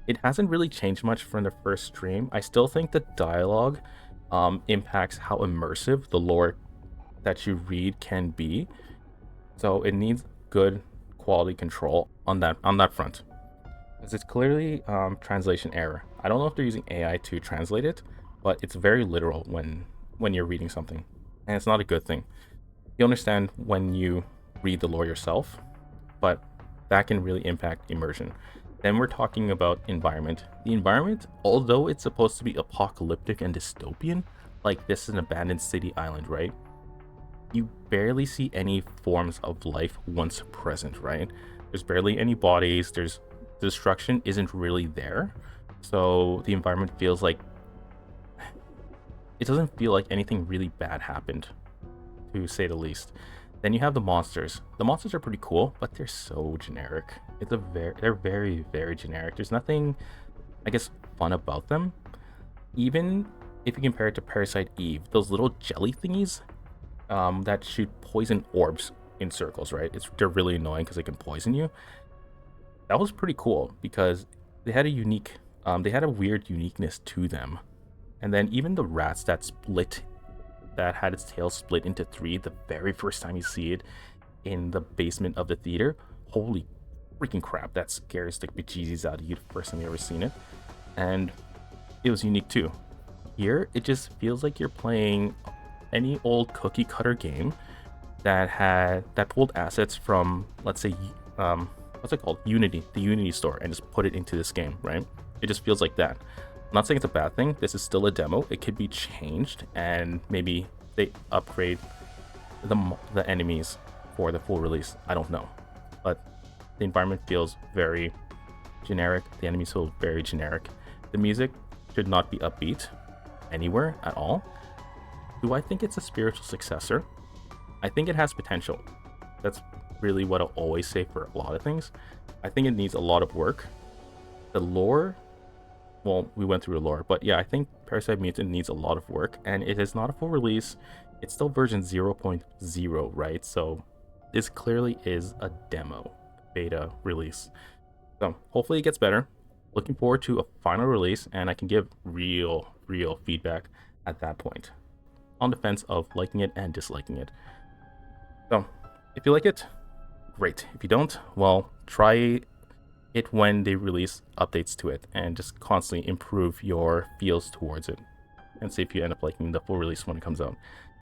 It hasn't really changed much from the first stream. I still think the dialogue impacts how immersive the lore that you read can be. So it needs good quality control on that front, because it's clearly translation error. I don't know if they're using AI to translate it, but it's very literal when you're reading something, and it's not a good thing. You understand when you read the lore yourself, but that can really impact immersion. Then we're talking about environment. The environment, although it's supposed to be apocalyptic and dystopian, like this is an abandoned city island, right? You barely see any forms of life once present, right? There's barely any bodies, there's destruction isn't really there. So the environment feels like it doesn't feel like anything really bad happened, to say the least. Then you have the monsters. The monsters are pretty cool, but they're so generic. They're very, very generic. There's nothing, I guess, fun about them. Even if you compare it to Parasite Eve, those little jelly thingies that shoot poison orbs in circles, right? They're really annoying because they can poison you. That was pretty cool because they had a weird uniqueness to them. And then even the rats that had its tail split into three the very first time you see it in the basement of the theater. Holy freaking crap, that scares the bejesus out of you the first time you ever seen it. And it was unique too. Here, it just feels like you're playing any old cookie cutter game that pulled assets from, let's say, what's it called? Unity, the Unity store, and just put it into this game, right? It just feels like that. I'm not saying it's a bad thing. This is still a demo. It could be changed, and maybe they upgrade the enemies for the full release. I don't know, but the environment feels very generic. The enemies feel very generic. The music should not be upbeat anywhere at all. Do I think it's a spiritual successor? I think it has potential. That's really what I'll always say for a lot of things. I think it needs a lot of work. The lore, well, we went through the lore, but yeah, I think Parasite Mutant needs a lot of work, and it is not a full release. It's still version 0.0, right? So this clearly is a demo, beta release. So hopefully it gets better. Looking forward to a final release, and I can give real feedback at that point on the fence of liking it and disliking it. So if you like it, great. If you don't, well, try it when they release updates to it and just constantly improve your feels towards it, and see if you end up liking the full release when it comes out.